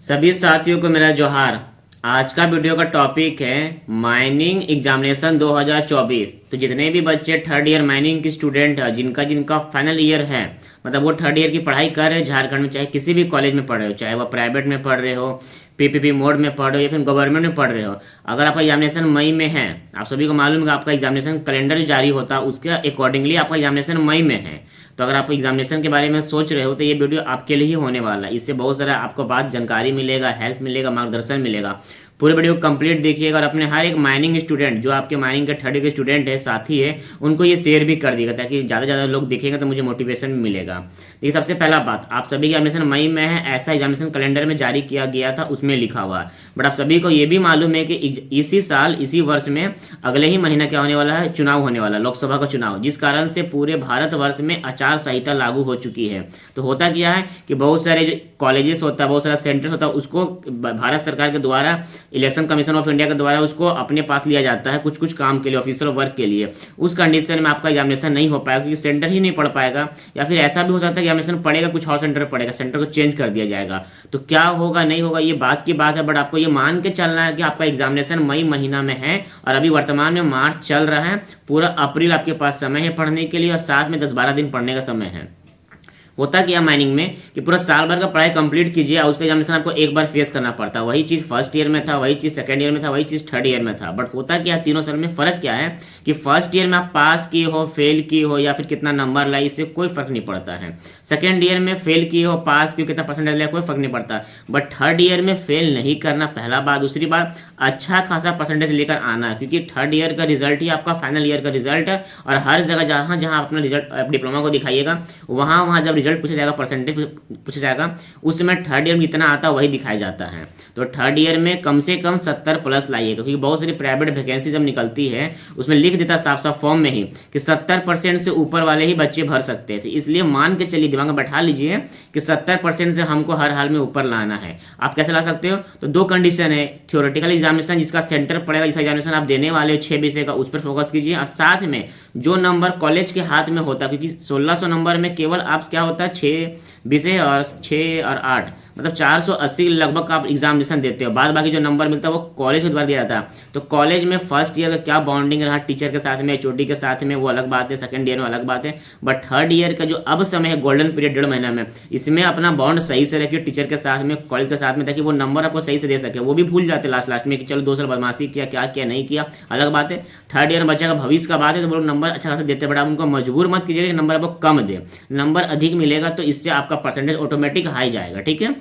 सभी साथियों को मेरा जोहार। आज का वीडियो का टॉपिक है माइनिंग एग्जामिनेशन 2024। तो जितने भी बच्चे थर्ड ईयर माइनिंग के स्टूडेंट हैं जिनका जिनका फाइनल ईयर है, मतलब वो थर्ड ईयर की पढ़ाई कर रहे हैं झारखंड में, चाहे किसी भी कॉलेज में पढ़ रहे हो, चाहे वो प्राइवेट में पढ़ रहे हो, पीपीपी मोड में पढ़ रहे हो या फिर गवर्नमेंट में पढ़ रहे हो। अगर आपका एग्जामिनेशन मई में है, आप सभी को मालूम है कि आपका एग्जामिनेशन कैलेंडर जारी होता है, उसके अकॉर्डिंगली आपका एग्जामिनेशन मई में है। तो अगर आप एग्जामिनेशन के बारे में सोच रहे हो तो ये वीडियो आपके लिए ही होने वाला है। इससे बहुत सारा आपको बात जानकारी मिलेगा, हेल्प मिलेगा, मार्गदर्शन मिलेगा। पूरे वीडियो को कंप्लीट देखिएगा और अपने हर एक माइनिंग स्टूडेंट जो आपके माइनिंग के थर्ड ईयर के स्टूडेंट है, साथी है, उनको ये शेयर भी कर दिएगा ताकि ज़्यादा से ज़्यादा लोग देखेंगे तो मुझे मोटिवेशन भी मिलेगा। देखिए, सबसे पहला बात, आप सभी का एग्जामिनेशन मई में है, ऐसा एग्जामिनेशन कैलेंडर में जारी किया गया था, उसमें लिखा हुआ है। बट आप सभी को ये भी मालूम है कि इसी साल इसी वर्ष में अगले ही महीना क्या होने वाला है, चुनाव होने वाला है, लोकसभा का चुनाव, जिस कारण से पूरे भारतवर्ष में आचार संहिता लागू हो चुकी है। तो होता क्या है कि बहुत सारे जो कॉलेजेस होता है, बहुत सारा सेंटर्स होता है, उसको भारत सरकार के द्वारा, इलेक्शन कमीशन ऑफ इंडिया के द्वारा उसको अपने पास लिया जाता है कुछ कुछ काम के लिए, ऑफिशियल वर्क के लिए। उस कंडीशन में आपका एग्जामिनेशन नहीं हो पाएगा क्योंकि सेंटर ही नहीं पढ़ पाएगा, या फिर ऐसा भी हो सकता है कि एग्जामिनेशन पड़ेगा कुछ और सेंटर पड़ेगा, सेंटर को चेंज कर दिया जाएगा। तो क्या होगा नहीं होगा ये बात की बात है, बट आपको ये मान के चलना है कि आपका एग्जामिनेशन मई महीना में है और अभी वर्तमान में मार्च चल रहा है। पूरा अप्रैल आपके पास समय है पढ़ने के लिए और साथ में 10-12 दिन पढ़ने का समय है। होता क्या माइनिंग में कि पूरा साल भर का पढ़ाई कंप्लीट कीजिए और उसका एग्जामिनेशन आपको एक बार फेस करना पड़ता है। वही चीज़ फर्स्ट ईयर में था, वही चीज़ सेकंड ईयर में था, वही चीज़ थर्ड ईयर में था। बट होता क्या है, तीनों साल में फ़र्क क्या है कि फर्स्ट ईयर में आप पास किए हो, फेल किए हो या फिर कितना नंबर लाए, इससे कोई फर्क नहीं पड़ता है। सेकेंड ईयर में फेल किए हो, पास किए, कितना परसेंटेज लाया, कोई फर्क नहीं पड़ता। बट थर्ड ईयर में फेल नहीं करना, पहला बात। दूसरी बात, अच्छा खासा परसेंटेज लेकर आना है क्योंकि थर्ड ईयर का रिजल्ट ही आपका फाइनल ईयर का रिजल्ट है। और हर जगह जहाँ जहाँ अपना रिजल्ट डिप्लोमा को दिखाइएगा, वहाँ वहाँ जब रिजल्ट पूछा जाएगा, परसेंटेज पूछा जाएगा, उस समय थर्ड ईयर में जितना आता है वही दिखाया जाता है। तो थर्ड ईयर में कम से कम 70+ लाइएगा क्योंकि बहुत सारी प्राइवेट वैकेंसी जब निकलती है उसमें लिख देता साफ साफ फॉर्म में ही कि 70% से ऊपर वाले ही बच्चे भर सकते थे। इसलिए मान के चलिए, दिमाग में बैठा लीजिए कि 70% से हमको हर हाल में ऊपर लाना है। आप कैसे ला सकते हो? तो दो कंडीशन है, थ्योरेटिकल एग्जामिनेशन जिसका सेंटर पड़ेगा, जिसका एग्जामिनेशन आप देने वाले हो 6 विषय का, उस पर फोकस कीजिए। और साथ में जो नंबर कॉलेज के हाथ में होता है, क्योंकि 1600 नंबर में केवल आप क्या होता है 6 विषय और 6 और 8 मतलब 480 लगभग का आप एग्जामिनेशन देते हो। बाद बाकी जो नंबर मिलता है वो कॉलेज के द्वारा दिया जाता है। तो कॉलेज में फर्स्ट ईयर का क्या बॉन्डिंग रहा टीचर के साथ में, एचओडी के साथ में, वो अलग बात है। सेकंड ईयर में अलग बात है। बट थर्ड ईयर का जो अब समय है, गोल्डन पीरियड 1.5 महीना में, इसमें अपना बॉन्ड सही से रखिए टीचर के साथ में, कॉलेज के साथ में, ताकि वो नंबर आपको सही से दे सके। वो भी भूल जाते हैं लास्ट में कि चलो 2 साल बदमाशी किया, क्या किया नहीं किया, अलग बात है। थर्ड ईयर में बच्चे का भविष्य का बात है तो वो लोग नंबर अच्छा खासा देते हैं, बट आप उनको मजबूर मत कीजिएगा कि नंबर आपको कम दे। नंबर अधिक मिलेगा तो इससे आपका परसेंटेज ऑटोमेटिक हाई जाएगा। ठीक है।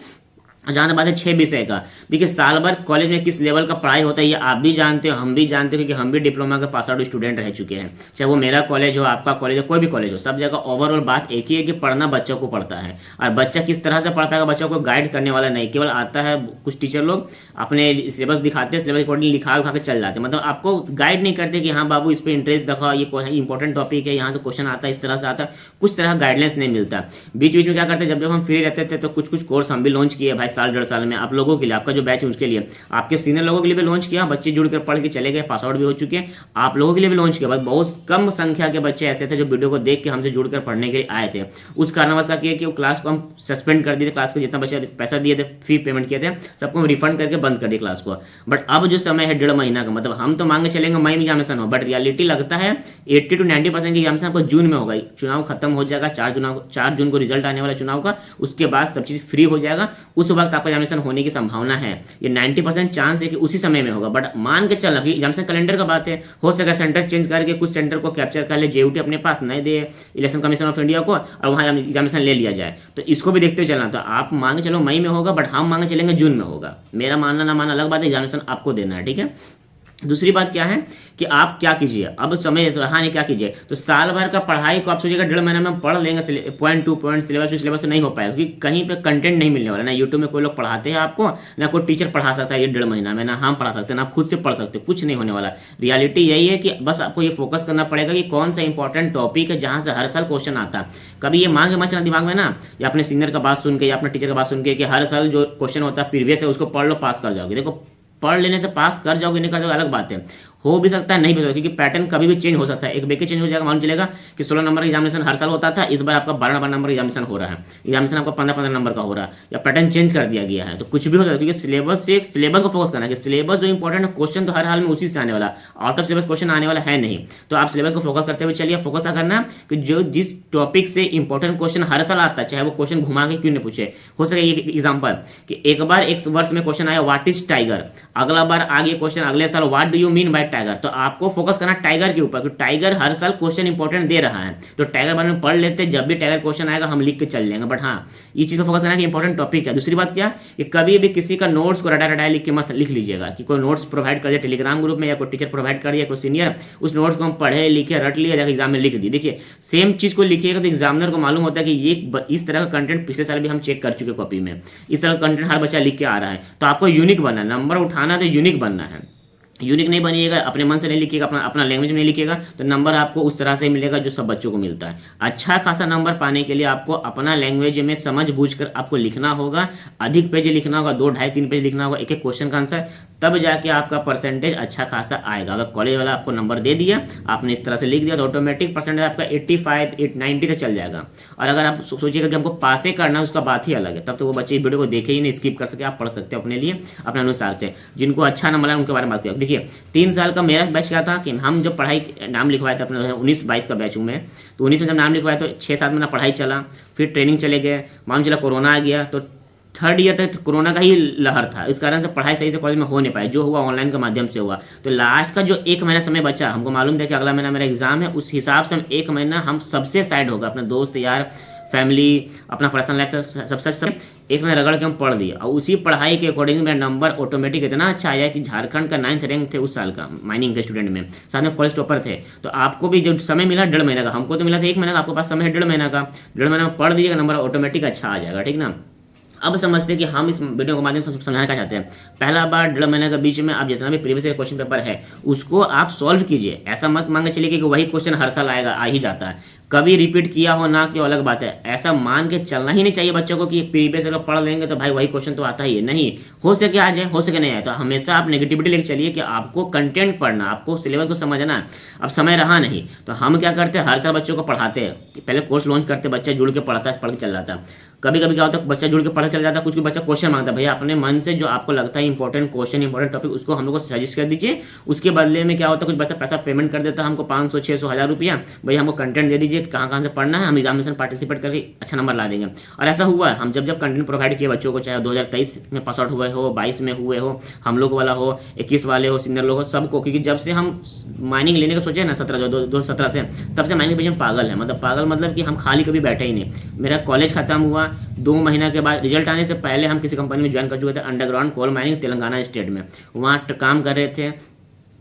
जहाँ तक बात है 6 विषय का, देखिए साल भर कॉलेज में किस लेवल का पढ़ाई होता है ये आप भी जानते हो, हम भी जानते हो, क्योंकि हम भी डिप्लोमा के पास आउट स्टूडेंट रह चुके हैं। चाहे वो मेरा कॉलेज हो, आपका कॉलेज हो, कोई भी कॉलेज हो, सब जगह ओवरऑल बात एक ही है कि पढ़ना बच्चों को पड़ता है। और बच्चा किस तरह से पढ़ पाएगा, बच्चों को गाइड करने वाला नहीं, केवल आता है कुछ टीचर लोग अपने सिलेबस दिखाते हैं, सिलेबस अकॉर्डिंग लिखा उखा के चल जाते हैं, मतलब आपको गाइड नहीं करते कि हाँ बाबू इस पर इंटरेस्ट दिखाओ, ये इंपॉर्टेंट टॉपिक है, यहाँ से क्वेश्चन आता है, इस तरह से आता है, कुछ तरह गाइडलाइंस नहीं मिलता। बीच बीच में क्या करते हैं, जब हम फ्री रहते थे तो कुछ कुछ कोर्स हम भी लॉन्च किए भाई, साल 1.5 साल में आप लोगों के लिए, आपका जो बैच है उसके लिए, आपके सीनियर लोगों के लिए भी लॉन्च किया, बच्चे जुड़कर पढ़ के चले गए, पास आउट भी हो चुके हैं, आप लोगों के लिए भी लॉन्च किया। बस बहुत कम संख्या के बच्चे ऐसे थे जो वीडियो को देख के हमसे जुड़कर पढ़ने के लिए आए थे। उस कारणवश का किया कि वो क्लास को हम सस्पेंड कर दिए थे, क्लास को जितना बच्चे पैसा दिए थे, फी पेमेंट किए थे, सबको रिफंड करके बंद कर दिया क्लास को। बट अब जो समय है 1.5 महीना का, मतलब हम तो मांगे चलेंगे मई में एग्जामिनेशन हो, बट रियलिटी लगता है 80 to 90% की एग्जामिनेशन आपको जून में होगा। चुनाव खत्म हो जाएगा, 4 जून को रिजल्ट आने वाला चुनाव का, उसके बाद सब चीज़ फ्री हो जाएगा, उस वक्त आपका एग्जामिनेशन होने की संभावना है। ये 90% चांस है कि उसी समय में होगा। बट मान के चलना कि एग्जामिनेशन कैलेंडर का बात है, हो सके सेंटर चेंज करके कुछ सेंटर को कैप्चर कर ले, जेयूटी अपने पास नहीं दे इलेक्शन कमीशन ऑफ इंडिया को, और वहाँ एग्जामिनेशन ले लिया जाए। तो इसको भी देखते हुए चलना। तो आप मांगे चलो मई में होगा, बट हम मांगे चलेंगे जून में होगा। मेरा मानना ना मानना अलग बात है, एग्जामिनेशन आपको देना है। ठीक है। दूसरी बात क्या है कि आप क्या कीजिए, अब समय रहा नहीं, क्या कीजिए, तो साल भर का पढ़ाई को आप सोचिएगा 1.5 महीने में हम पढ़ लेंगे, पॉइंट टू पॉइंट सिलेबस तो नहीं हो पाएगा क्योंकि कहीं पे कंटेंट नहीं मिलने वाला। ना यूट्यूब में कोई लोग पढ़ाते हैं आपको, ना कोई टीचर पढ़ा सकता है ये 1.5 महीना में, ना हम पढ़ा सकते हैं, ना आप खुद से पढ़ सकते, कुछ नहीं होने वाला। रियलिटी यही है कि बस आपको ये फोकस करना पड़ेगा कि कौन सा इंपॉर्टेंट टॉपिक है जहाँ से हर साल क्वेश्चन आता है। कभी ये मांग मत चलना दिमाग में ना, या अपने सीनियर का बात सुन के या अपने टीचर का बात सुन के कि हर साल जो क्वेश्चन होता है प्रीवियस है उसको पढ़ लो, पास कर जाओगे। देखो, पढ़ लेने से पास कर जाओगे नहीं कर जाओगे अलग बात है, हो भी सकता है, नहीं भी सकता, क्योंकि पैटर्न कभी भी चेंज हो सकता है। एक बेके चेंज हो जाएगा, मालूम चलेगा कि 16 नंबर का एग्जामिनेशन हर साल होता था, इस बार आपका 12 नंबर एग्जामिनेशन हो रहा है, एग्जामिनेशन आपका 15 नंबर का हो रहा है, या पैटर्न चेंज कर दिया गया है। तो कुछ भी हो सकता है, क्योंकि सिलेबस को फोकस करना है कि सिलेबस जो इंपॉर्टेंट है, क्वेश्चन तो हर हाल में उसी से आने वाला, आउट ऑफ सिलेबस क्वेश्चन आने वाला है नहीं। तो आप सिलेबस को फोकस करते हुए चलिए। फोकस क्या करना कि जो जिस टॉपिक से इंपॉर्टेंट क्वेश्चन हर साल आता है, चाहे वो क्वेश्चन घुमा के क्यों नहीं पूछे, हो सके एग्जाम्पल कि एक बार एक वर्ष में क्वेश्चन आया व्हाट इज टाइगर, अगला बार आगे क्वेश्चन अगले साल what do you mean by Tiger. तो आपको फोकस करना टाइगर के ऊपर, क्योंकि टाइगर हर साल क्वेश्चन इंपॉर्टेंट दे रहा है। तो टाइगर बारे में पढ़ लेते, जब भी टाइगर क्वेश्चन आएगा हम लिख के चल जाएंगे। बट हाँ, ये चीज को फोकस करना कि इंपॉर्टेंट टॉपिक है। दूसरी बात क्या कि कभी भी किसी का नोट्स को रटा लिख के मत लिख लीजिएगा, कि कोई नोट्स प्रोवाइड कर दिया टेलीग्राम ग्रुप में, या कोई टीचर प्रोवाइड कर दिया, कोई सीनियर, उस नोट्स को हम पढ़े लिखे रट लिया, जाकर एग्जाम में लिख दी। देखिए सेम चीज को लिखिएगा तो एग्जामिनर को मालूम होता है कि ये इस तरह का कंटेंट पिछले साल भी हम चेक कर चुके कॉपी में, इस तरह का कंटेंट हर बच्चा लिख के आ रहा है। तो आपको यूनिक बनना है, नंबर उठाना तो यूनिक बनना है। यूनिक नहीं बनिएगा, अपने मन से नहीं लिखिएगा, अपना लैंग्वेज में नहीं लिखिएगा, तो नंबर आपको उस तरह से मिलेगा जो सब बच्चों को मिलता है। अच्छा खासा नंबर पाने के लिए आपको अपना लैंग्वेज में समझ बूझ कर आपको लिखना होगा, अधिक पेज लिखना होगा, 2 ढाई 3 पेज लिखना होगा एक एक क्वेश्चन का आंसर, तब जाके आपका परसेंटेज अच्छा खासा आएगा। अगर कॉलेज वाला आपको नंबर दे दिया, आपने इस तरह से लिख दिया, तो ऑटोमेटिक परसेंटेज आपका 85 90 तक चल जाएगा। और अगर आप सोचिएगा कि हमको पासे करना है, उसका बात ही अलग है, तब तो वो बच्चे इस वीडियो को देखे ही नहीं, स्किप कर सकते, आप पढ़ सकते हो अपने लिए अपने अनुसार से। जिनको अच्छा नंबर है उनके बारे में बात करें। देखिए 3 साल का मेरा बैच क्या था कि हम जब पढ़ाई नाम लिखवाए थे अपने 19-22 का बैच हूँ मैं, तो 19 में जब नाम लिखवाया तो 6-7 महीना पढ़ाई चला, फिर ट्रेनिंग चले गए, मालूम चला कोरोना आ गया, तो 3rd ईयर तक कोरोना का ही लहर था, इस कारण से पढ़ाई सही से कॉलेज में हो नहीं पाया, जो हुआ ऑनलाइन के माध्यम से हुआ। तो लास्ट का जो 1 महीना समय बचा, हमको मालूम था कि अगला महीना मेरा एग्जाम है, उस हिसाब से हम 1 महीना हम सबसे साइड होगा, अपने दोस्त यार फैमिली अपना पर्सनल लाइफ सब 1 महीना रगड़ के हम पढ़ दिए, और उसी पढ़ाई के अकॉर्डिंग मेरा नंबर ऑटोमेटिक इतना अच्छा आया कि झारखंड का 9th रैंक थे उस साल का माइनिंग के स्टूडेंट में, साथ में कॉलेज टॉपर थे। तो आपको भी जब समय मिला 1.5 महीना का, हमको तो मिला था 1 महीना का, आपके पास समय है 1.5 महीना का, 1.5 महीना में पढ़ दीजिएगा, नंबर ऑटोमेटिक अच्छा आ जाएगा, ठीक ना। अब समझते हैं कि हम इस वीडियो के माध्यम से समझाना क्या चाहते हैं। पहला बार 1.5 महीने के बीच में आप जितना भी प्रीवियस ईयर क्वेश्चन पेपर है उसको आप सॉल्व कीजिए। ऐसा मत मांगे चलिए कि वही क्वेश्चन हर साल आएगा, आ ही जाता है, कभी रिपीट किया हो ना कि अलग बात है। ऐसा मान के चलना ही नहीं चाहिए बच्चों को कि प्रीवियस ईयर पढ़ लेंगे तो भाई वही क्वेश्चन तो आता ही है, नहीं, हो सके आ जाए, हो सके नहीं आए। तो हमेशा आप नेगेटिविटी लेके चलिए कि आपको कंटेंट पढ़ना, आपको सिलेबस को समझना। अब समय रहा नहीं तो हम क्या करते हैं, हर साल बच्चों को पढ़ाते हैं, पहले कोर्स लॉन्च करते, बच्चा जुड़ के पढ़ता पढ़ के चल जाता है। कभी कभी क्या होता है, बच्चा जुड़ के पढ़ा चल जाता है, कुछ बच्चा क्वेश्चन मांगता है, भैया अपने मन से जो आपको लगता है इंपॉर्टेंट क्वेश्चन इंपॉर्टेंट टॉपिक उसको हम लोग को सजेस्ट कर दीजिए। उसके बदले में क्या होता है, कुछ बच्चा पैसा पेमेंट कर देता है हमको 500 600 1000 रुपया, भैया हमको कंटेंट दे दीजिए कहाँ कहाँ से पढ़ना है, हम एग्जामिनेशन पार्टिसिपेट करके अच्छा नंबर ला देंगे। और ऐसा हुआ हम जब कंटेंट प्रोवाइड किए बच्चों को, चाहे 2023 में पास आउट हुए हो, 22 में हुए हो, हम लोग वाला हो, 21 वाले हो, सीनियर लोग हो, सबको, क्योंकि जब से हम माइनिंग लेने का सोचे ना 2017 से, तब से माइनिंग पे पागल है, मतलब पागल मतलब कि हम खाली कभी बैठे ही नहीं। मेरा कॉलेज खत्म हुआ 2 महीना के बाद, रिजल्ट आने से पहले हम किसी कंपनी में ज्वाइन कर चुके थे, underground coal mining Telangana state में, वहाँ काम कर रहे थे।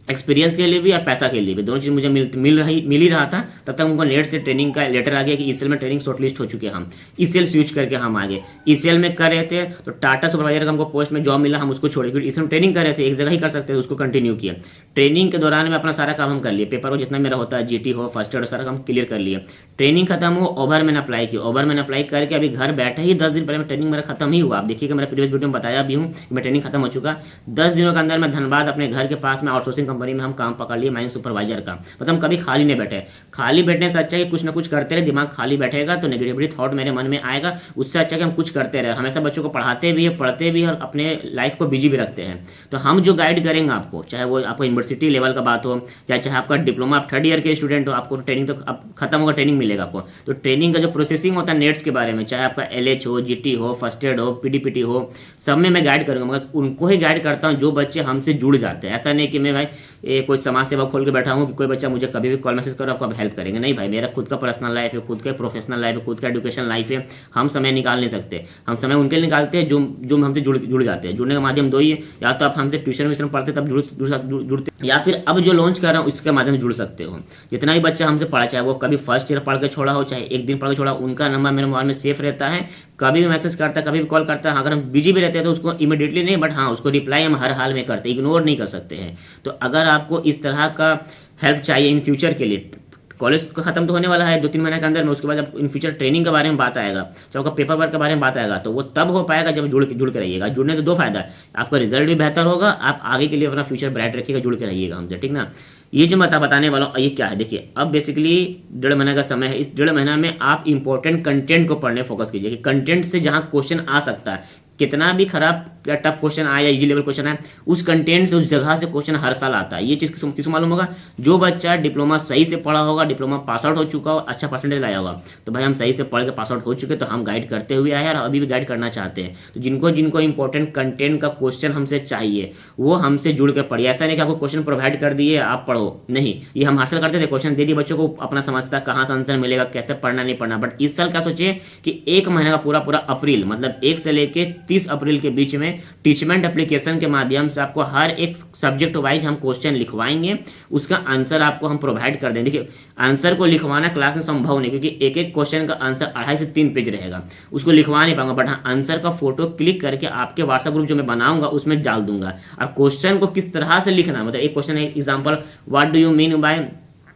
एक्सपीरियंस के लिए भी और पैसा के लिए भी, दोनों चीज़ मुझे मिल ही रहा था। तब तक उनको नेट से ट्रेनिंग का लेटर आ गया कि ईसीएल में ट्रेनिंग शॉर्टलिस्ट हो चुके हैं, हम ईसीएल स्विच करके हम आगे ईसीएल में कर रहे थे। तो टाटा सुपरवाइजर का हमको पोस्ट में जॉब मिला, हम उसको छोड़े, क्योंकि ईसीएल में ट्रेनिंग कर रहे थे, एक जगह ही कर सकते थे, उसको कंटिन्यू किया। ट्रेनिंग के दौरान में अपना सारा काम हम कर लिए, पेपर वो जितना मेरा होता है जीटी हो फर्स्ट एड सारा काम क्लियर कर लिए। ट्रेनिंग खत्म हो, ओवर मैंने अप्लाई किया, ओवर मैंने अप्लाई करके अभी घर बैठे ही 10 दिन पहले ट्रेनिंग मेरा खत्म ही हुआ। आप देखिएगा मेरा प्रीवियस वीडियो में बताया भी हूँ कि मैं ट्रेनिंग खत्म हो चुका। 10 दिनों के अंदर मैं धनबाद अपने घर के पास में आउटसोर्सिंग कंपनी में हम काम पकड़ लिए माइनिंग सुपरवाइजर का। मतलब हम कभी खाली नहीं बैठे, खाली बैठने से अच्छा है कि कुछ ना कुछ करते रहे, दिमाग खाली बैठेगा तो नेगेटिविटी थॉट मेरे मन में आएगा, उससे अच्छा कि हम कुछ करते रहे। हमेशा बच्चों को पढ़ाते भी है, पढ़ते भी है और अपने लाइफ को बिजी भी रखते हैं। तो हम जो गाइड करेंगे आपको, चाहे वो आपको यूनिवर्सिटी लेवल का बात हो, चाहे आपका डिप्लोमा आप 3rd ईयर के स्टूडेंट हो, आपको ट्रेनिंग तो अब खत्म होगा, ट्रेनिंग मिलेगा आपको। तो ट्रेनिंग का जो प्रोसेसिंग होता है नेट्स के बारे में, चाहे आपका LH हो, GT हो, फर्स्ट एड हो, PDPT हो, सब में मैं गाइड करूँगा, मगर उनको ही गाइड करता हूँ जो बच्चे हमसे जुड़ जाते हैं। ऐसा नहीं कि मैं भाई कोई समाज सेवा खोल के बैठा हूँ कि कोई बच्चा मुझे कभी भी कॉल मैसेज करो आपको हेल्प करेंगे, नहीं भाई, मेरा खुद का पर्सनल लाइफ है, खुद का प्रोफेशनल लाइफ है, खुद का एजुकेशन लाइफ है। हम समय निकाल नहीं सकते, हम समय उनके लिए निकालते हैं जो हमसे जुड़ जाते हैं। जुड़ने का माध्यम दो ही है, या तो आप हमसे ट्यूशन व्यूशन पढ़ते तब जुड़ते, या फिर अब जो लॉन्च कर रहा हूँ उसके माध्यम से जुड़ सकते हो। जितना भी बच्चा हमसे पढ़ा, चाहे वो कभी फर्स्ट ईयर पढ़ के छोड़ा हो, चाहे एक दिन पढ़ के छोड़ा, उनका नंबर मेरे मोबाइल में सेफ रहता है, कभी भी मैसेज करता है, कभी भी कॉल करता है। अगर हम बिजी भी रहते हैं तो उसको इमीडिएटली नहीं, बट हाँ उसको रिप्लाई हम हर हाल में करते हैं, इग्नोर नहीं कर सकते हैं। तो अगर आपको इस तरह का हेल्प चाहिए इन फ्यूचर के लिए, कॉलेज का खत्म तो होने वाला है 2-3 महीने के अंदर में, उसके बाद जब इन फ्यूचर ट्रेनिंग के बारे में बात आएगा, जब आपका पेपर वर्क के बारे में बात आएगा, तो वो तब हो पाएगा जब जुड़ के रहिएगा। जुड़ने से 2 फायदा है, आपका रिजल्ट भी बेहतर होगा, आप आगे के लिए अपना फ्यूचर ब्राइट रखिएगा, जुड़ के रहिएगा हमसे, ठीक ना। ये जो मैं बताने वाला हूँ ये क्या है, देखिए अब बेसिकली 1.5 महीने का समय है। इस 1.5 महीना में आप इंपॉर्टेंट कंटेंट को पढ़ने फोकस कीजिए कि कंटेंट से जहाँ क्वेश्चन आ सकता है, कितना भी खराब या टफ क्वेश्चन आए या इजी लेवल क्वेश्चन आए, उस कंटेंट से उस जगह से क्वेश्चन हर साल आता है। ये चीज़ किसको मालूम होगा? जो बच्चा डिप्लोमा सही से पढ़ा होगा, डिप्लोमा पास आउट हो चुका हो, अच्छा परसेंटेज लाया होगा, तो भाई हम सही से पढ़ के पास आउट हो चुके, तो हम गाइड करते हुए आए और अभी भी गाइड करना चाहते हैं। तो जिनको जिनको इंपॉर्टेंट कंटेंट का क्वेश्चन हमसे चाहिए वो हमसे जुड़ कर पढ़िए। ऐसा नहीं कि आपको क्वेश्चन प्रोवाइड कर दिए आप पढ़ो, नहीं, ये हम हासिल करते थे, क्वेश्चन दे दिए, बच्चों को अपना समझता कहाँ से आंसर मिलेगा, कैसे पढ़ना नहीं पढ़ना। बट इस साल क्या सोचिए कि 1 महीने का पूरा अप्रैल, मतलब 1 से लेके 30 अप्रैल के बीच में टीचमेंट एप्लीकेशन के माध्यम से आपको हर एक सब्जेक्ट वाइज हम क्वेश्चन लिखवाएंगे, उसका आंसर आपको हम प्रोवाइड कर देंगे। देखिए आंसर को लिखवाना क्लास में संभव नहीं, क्योंकि एक एक क्वेश्चन का आंसर 2.5 से 3 पेज रहेगा, उसको लिखवा नहीं पाऊंगा। बट हाँ, आंसर का फोटो क्लिक करके आपके व्हाट्सएप ग्रुप जो मैं बनाऊंगा उसमें डाल दूंगा। और क्वेश्चन को किस तरह से लिखना, मतलब एक क्वेश्चन है example, what do you mean by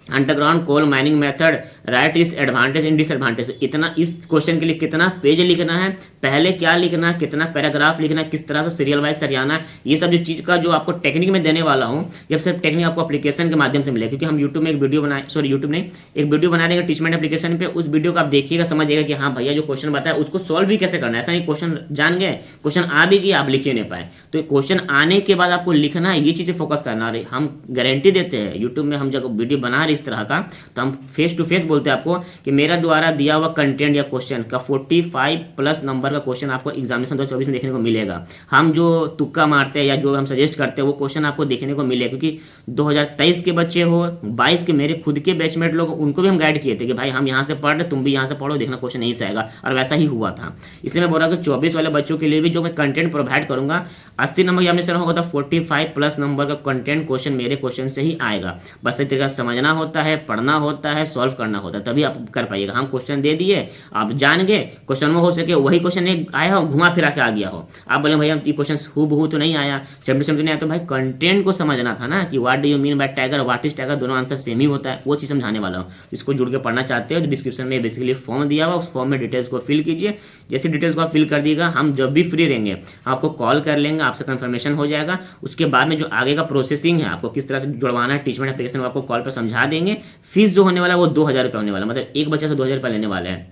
underground coal mining method, right इस एडवांटेज इन डिसएडवांटेज, इतना इस क्वेश्चन के लिए कितना पेज लिखना है, पहले क्या लिखना है, कितना पैराग्राफ लिखना है, किस तरह से सीरियल वाइज सरियाना है, ये सब जो चीज़ का जो आपको टेक्निक में देने वाला हूँ, ये सिर्फ टेक्निक आपको एप्लीकेशन के माध्यम से मिलेगा। क्योंकि हम यूट्यूब में एक वीडियो बनाए, सॉरी यूट्यूब नहीं, एक वीडियो बना देंगे टीचमेंट एप्लीकेशन पे, उस वीडियो को आप देखिएगा, समझिएगा कि हाँ भैया जो क्वेश्चन बताया उसको सॉल्व भी कैसे करना है। ऐसा नहीं क्वेश्चन जान गए, क्वेश्चन आ भी गया, आप लिख ही नहीं पाए, तो क्वेश्चन आने के बाद आपको लिखना है, ये चीज़ें फोकस करना है। हम गारंटी देते हैं यूट्यूब में, हम जब वीडियो बना रहे इस तरह का, तो हम फेस टू फेस बोलते हैं आपको कि मेरा द्वारा दिया हुआ कंटेंट या क्वेश्चन का 45+ नंबर का क्वेश्चन आपको एग्जामिनेशन 2024 में देखने को मिलेगा। हम जो तुक्का मारते हैं या जो हम सजेस्ट करते हैं वो क्वेश्चन आपको देखने को मिलेगा, क्योंकि 2023 के बच्चे हो, 22 के मेरे खुद के बैचमेट लोग, उनको भी हम गाइड किए थे कि भाई हम यहाँ से पढ़ रहे, तुम भी यहाँ से पढ़ो, देखना क्वेश्चन यहीं से आएगा, और वैसा ही हुआ था। इसलिए मैं बोल रहा हूँ कि 24 वाले बच्चों के लिए भी जो मैं कंटेंट प्रोवाइड करूंगा, 80 नंबर एग्जामिनेशन होगा तो 45+ नंबर का कंटेंट क्वेश्चन मेरे क्वेश्चन से ही आएगा। बस इस तरीका समझना होता है, पढ़ना होता है, सॉल्व करना होता है, तभी आप कर पाइएगा। हम क्वेश्चन दे दिए, आप जान गए, क्वेश्चन में हो सके वही क्वेश्चन एक आया हो, घुमा फिरा के आ गया हो, आप बोले भैया ये क्वेश्चन हूबहू तो नहीं आया, 70 नहीं आया, तो भाई कंटेंट को समझना था ना कि what do you mean by Tiger, what is tiger, दोनों आंसर सेम ही होता है, वो चीज़ समझाने वाला हूँ। इसको जुड़ के पढ़ना चाहते हो तो डिस्क्रिप्शन में बेसिकली फॉर्म दिया हुआ, उस फॉर्म में डिटेल्स को फिल कीजिए। जैसे डिटेल्स को आप फिल कर दिएगा, हम जब भी फ्री रहेंगे आपको कॉल कर लेंगे, आपसे कंफर्मेशन हो जाएगा। उसके बाद में जो आगे का प्रोसेसिंग है, आपको किस तरह से जुड़वाना है टीचमेंट एप्लीकेशन, आपको कॉल पर समझा देंगे। फीस जो होने वाला है वो 2000 रुपये होने वाला, मतलब एक बच्चे से 2000 रुपये लेने वाले हैं।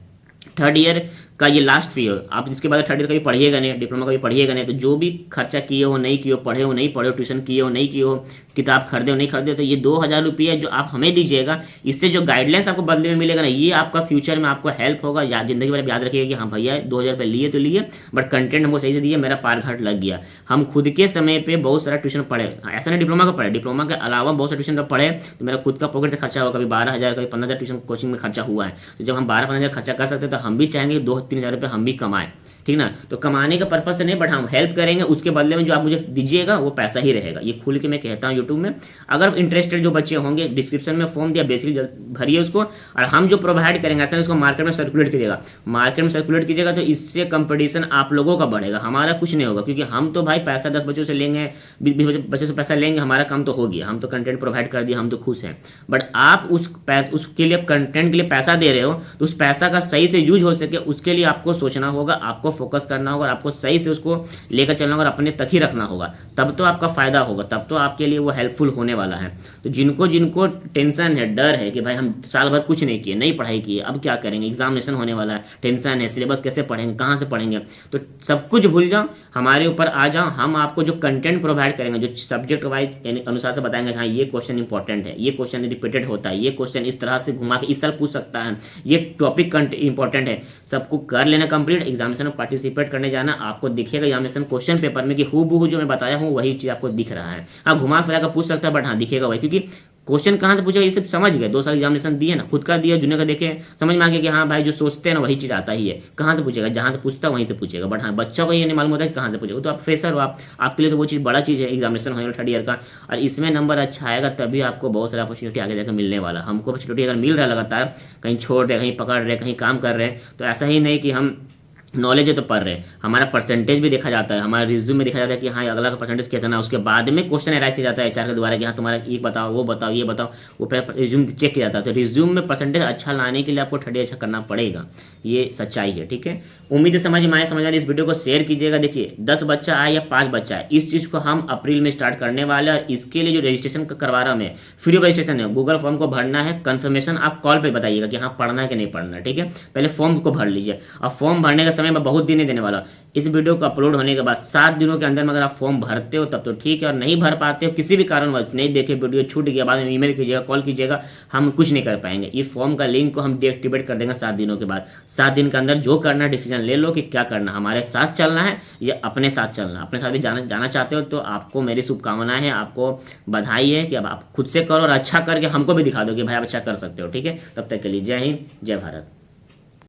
3rd ईयर का ये लास्ट फी है, आप इसके बाद 3rd ईयर का भी पढ़िएगा नहीं, डिप्लोमा का भी पढ़िएगा नहीं, तो जो भी खर्चा किए हो नहीं किए हो, पढ़े हो नहीं पढ़े हो, ट्यूशन किए हो नहीं किए हो, किताब खरीदे हो नहीं खरीदे, तो ये 2000 रुपये जो आप हमें दीजिएगा, इससे जो गाइडलाइंस आपको बदले में मिलेगा ना, ये आपका फ्यूचर में आपको हेल्प होगा। जिंदगी भर याद रखिएगा कि हाँ भैया 2000 रुपये लिए तो लिए, बट कंटेंट हमको सही से दिए, मेरा पार घाट लग गया। हम खुद के समय पे बहुत सारा ट्यूशन पढ़े, ऐसा नहीं डिप्लोमा का पढ़े, डिप्लोमा के अलावा बहुत सारे ट्यूशन पढ़े, तो मेरा खुद का पॉकेट से खर्चा हुआ, कभी 12,000 कभी 15,000 ट्यूशन कोचिंग में खर्चा हुआ है। तो जब हम 12-15,000 खर्चा कर सकते हैं, तो हम भी चाहेंगे 2-3 हज़ार रुपये हम भी कमाएं, ठीक ना। तो कमाने का पर्पज से नहीं, बट हम हेल्प करेंगे, उसके बदले में जो आप मुझे दीजिएगा वो पैसा ही रहेगा। ये खुल के मैं कहता हूँ यूट्यूब में। अगर इंटरेस्टेड जो बच्चे होंगे, डिस्क्रिप्शन में फॉर्म दिया, बेसिकली भरिए उसको, और हम जो प्रोवाइड करेंगे ऐसा नहीं उसको मार्केट में सर्कुलेट कीजिएगा। मार्केट में सर्कुलेट कीजिएगा तो इससे कंपटीशन आप लोगों का बढ़ेगा, हमारा कुछ नहीं होगा, क्योंकि हम तो भाई पैसा 10 बच्चों से लेंगे, 20 बच्चों से पैसा लेंगे, हमारा काम तो हो गया, हम तो कंटेंट प्रोवाइड कर दिया, हम तो खुश हैं। बट आप उसके लिए कंटेंट के लिए पैसा दे रहे हो, तो उस पैसा का सही से यूज हो सके उसके लिए आपको सोचना होगा, आपको फोकस करना होगा, आपको सही से उसको लेकर चलना होगा और अपने तक ही रखना होगा, तब तो आपका फायदा होगा, तब तो आपके लिए वो हेल्पफुल होने वाला है। तो जिनको जिनको टेंशन है, डर है कि भाई हम साल भर कुछ नहीं किए, नहीं पढ़ाई किए, अब क्या करेंगे, एग्जामिनेशन होने वाला है, टेंशन है, सिलेबस कैसे पढ़ेंगे, कहाँ से पढ़ेंगे, तो सब कुछ भूल जाओ, हमारे ऊपर आ जाओ। हम आपको जो कंटेंट प्रोवाइड करेंगे, जो सब्जेक्ट वाइज अनुसार से बताएंगे, हाँ ये क्वेश्चन इंपॉर्टेंट है, ये क्वेश्चन रिपीटेड होता है, ये क्वेश्चन इस तरह से घुमा के इस साल पूछ सकता है, ये टॉपिक इंपॉर्टेंट है, सबको कर लेना कंप्लीट। एग्जामिनेशन में पार्टिसिपेट करने जाना, आपको दिखेगा एग्जामिनेशन क्वेश्चन पेपर में कि हूबहू जो मैं बताया हूँ वही चीज़ आपको दिख रहा है। हाँ घुमा फिरा कर पूछ सकता है, बट हाँ दिखेगा वही, क्योंकि क्वेश्चन कहाँ से पूछेगा ये सब समझ गए, 2 साल एग्जामिनेशन दिए ना, खुद का दिया, जूनियर का देखे, समझ में आ गया कि हाँ भाई जो सोचते हैं ना वही चीज़ आता ही है। कहाँ से पूछेगा, जहाँ से पूछता है वहीं से पूछेगा, बट हाँ बच्चों को ये नहीं मालूम होता है कि कहाँ से पूछेगा। तो आप फ्रेशर हो, आपके लिए तो वो चीज़ बड़ा चीज़ है एग्जामिनेशन होने वाला 3rd ईयर का, और इसमें नंबर अच्छा आएगा तभी आपको बहुत सारा अपॉर्चुनिटी आगे जाकर मिलने वाला। हमको अपॉर्चुनिटी अगर मिल रहा है लगातार, कहीं छोड़ रहे, कहीं पकड़ रहे, कहीं काम कर रहे हैं, तो ऐसा ही नहीं कि हम नॉलेज है तो पढ़ रहे हैं, हमारा परसेंटेज भी देखा जाता है, हमारा रिज्यूम में देखा जाता है कि हाँ अगला का परसेंटेज कितना है, उसके बाद में क्वेश्चन अराइज किया जाता है एचआर के द्वारा कि हाँ तुम्हारा ये बताओ वो बताओ ये बताओ, वो रिज्यूम चेक किया जाता है। तो रिज्यूम में परसेंटेज अच्छा लाने के लिए आपको थर्ड ईयर अच्छा करना पड़ेगा, ये सच्चाई है। ठीक है, उम्मीद है समझ में आए। समझ में आए इस वीडियो को शेयर कीजिएगा। देखिए 10 बच्चा आए या 5 बच्चा आए, इस चीज़ को हम अप्रैल में स्टार्ट करने वाले हैं। और इसके लिए जो रजिस्ट्रेशन करवा रहा हूँ मैं, फ्री ऑफ रजिस्ट्रेशन है, गूगल फॉर्म को भरना है, कंफर्मेशन आप कॉल पे बताइएगा कि हाँ पढ़ना है कि नहीं पढ़ना है। ठीक है, पहले फॉर्म को भर लीजिए। और फॉर्म भरने का समय मैं बहुत दिन नहीं देने वाला। इस वीडियो को अपलोड होने के बाद 7 दिनों के अंदर में अगर आप फॉर्म भरते हो तब तो ठीक है, और नहीं भर पाते हो किसी भी कारणवश, नहीं देखे वीडियो छूट गया, बाद में ईमेल कीजिएगा कॉल कीजिएगा, हम कुछ नहीं कर पाएंगे। इस फॉर्म का लिंक को हम डीएक्टिवेट कर देंगे 7 दिनों के बाद। 7 दिन के अंदर जो करना डिसीजन ले लो कि क्या करना, हमारे साथ चलना है या अपने साथ चलना। अपने साथ भी जाना चाहते हो तो आपको मेरी शुभकामनाएं हैं, आपको बधाई है कि अब आप खुद से करो और अच्छा करके हमको भी दिखा दो कि भाई आप अच्छा कर सकते हो। ठीक है, तब तक के लिए जय हिंद जय भारत।